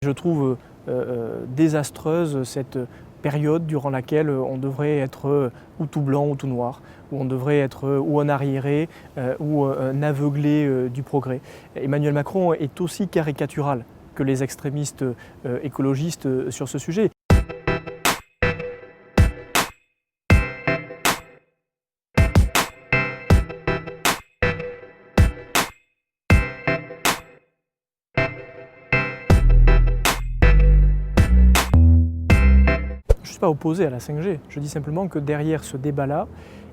Je trouve désastreuse cette période durant laquelle on devrait être ou tout blanc ou tout noir, où on devrait être ou un arriéré ou un aveuglé du progrès. Emmanuel Macron est aussi caricatural que les extrémistes écologistes sur ce sujet. Je ne suis pas opposé à la 5G, je dis simplement que derrière ce débat-là,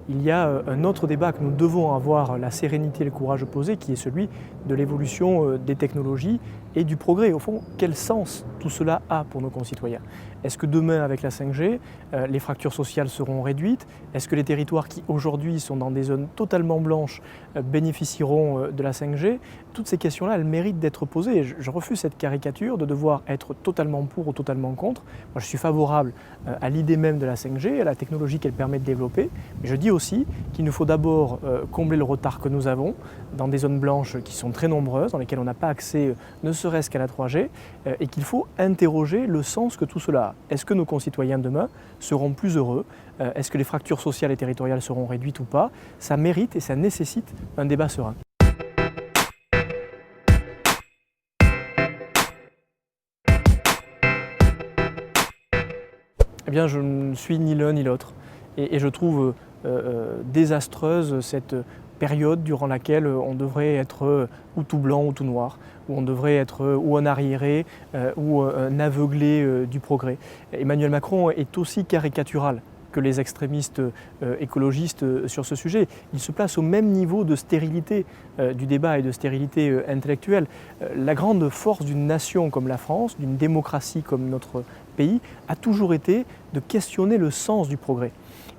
il y a un autre débat que nous devons avoir la sérénité et le courage de poser, qui est celui de l'évolution des technologies et du progrès. Au fond, quel sens tout cela a pour nos concitoyens? Est-ce que demain, avec la 5G, les fractures sociales seront réduites? Est-ce que les territoires qui aujourd'hui sont dans des zones totalement blanches bénéficieront de la 5G? Toutes ces questions-là, elles méritent d'être posées. Je refuse cette caricature de devoir être totalement pour ou totalement contre. Moi, je suis favorable à l'idée même de la 5G, à la technologie qu'elle permet de développer. Mais je dis aussi qu'il nous faut d'abord combler le retard que nous avons dans des zones blanches qui sont très nombreuses, dans lesquelles on n'a pas accès ne serait-ce qu'à la 3G, et qu'il faut interroger le sens que tout cela a. Est-ce que nos concitoyens demain seront plus heureux? Est-ce que les fractures sociales et territoriales seront réduites ou pas? Ça mérite et ça nécessite un débat serein. Eh bien, je ne suis ni l'un ni l'autre. Et je trouve désastreuse cette période durant laquelle on devrait être ou tout blanc ou tout noir, où on devrait être ou un arriéré ou un aveuglé du progrès. Emmanuel Macron est aussi caricatural que les extrémistes écologistes sur ce sujet. Il se place au même niveau de stérilité du débat et de stérilité intellectuelle. La grande force d'une nation comme la France, d'une démocratie comme notre pays, a toujours été de questionner le sens du progrès.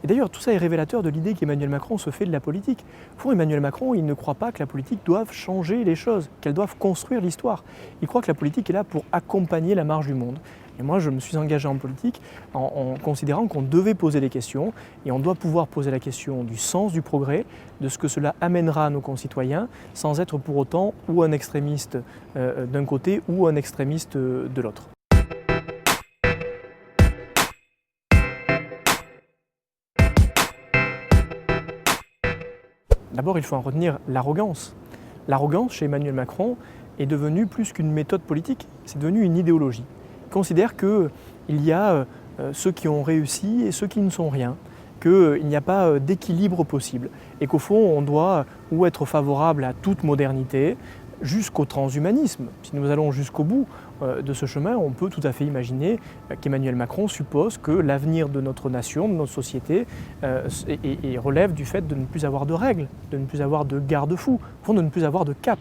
Et d'ailleurs, tout ça est révélateur de l'idée qu'Emmanuel Macron se fait de la politique. Au fond, Emmanuel Macron, il ne croit pas que la politique doive changer les choses, qu'elle doive construire l'histoire. Il croit que la politique est là pour accompagner la marche du monde. Et moi, je me suis engagé en politique en considérant qu'on devait poser des questions, et on doit pouvoir poser la question du sens du progrès, de ce que cela amènera à nos concitoyens, sans être pour autant ou un extrémiste d'un côté ou un extrémiste de l'autre. D'abord, il faut en retenir l'arrogance. L'arrogance, chez Emmanuel Macron, est devenue plus qu'une méthode politique, c'est devenu une idéologie. Il considère qu'il y a ceux qui ont réussi et ceux qui ne sont rien, qu'il n'y a pas d'équilibre possible et qu'au fond, on doit ou être favorable à toute modernité, jusqu'au transhumanisme. Si nous allons jusqu'au bout de ce chemin, on peut tout à fait imaginer qu'Emmanuel Macron suppose que l'avenir de notre nation, de notre société, relève du fait de ne plus avoir de règles, de ne plus avoir de garde-fous, de ne plus avoir de cap.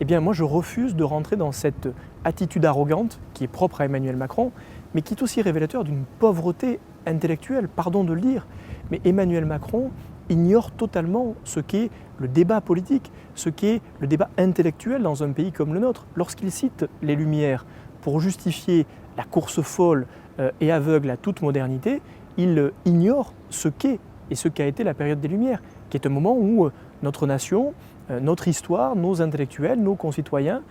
Eh bien, moi, je refuse de rentrer dans cette attitude arrogante qui est propre à Emmanuel Macron, mais qui est aussi révélateur d'une pauvreté intellectuelle, pardon de le dire. Mais Emmanuel Macron ignore totalement ce qu'est le débat politique, ce qu'est le débat intellectuel dans un pays comme le nôtre. Lorsqu'il cite les Lumières pour justifier la course folle et aveugle à toute modernité, il ignore ce qu'est et ce qu'a été la période des Lumières, qui est un moment où notre nation, notre histoire, nos intellectuels, nos concitoyens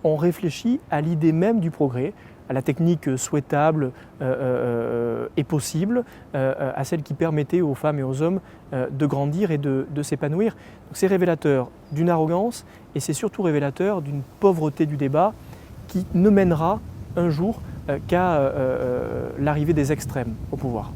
ont réfléchi à l'idée même du progrès, à la technique souhaitable et possible, à celle qui permettait aux femmes et aux hommes de grandir et de s'épanouir. C'est révélateur d'une arrogance et c'est surtout révélateur d'une pauvreté du débat qui ne mènera un jour qu'à l'arrivée des extrêmes au pouvoir.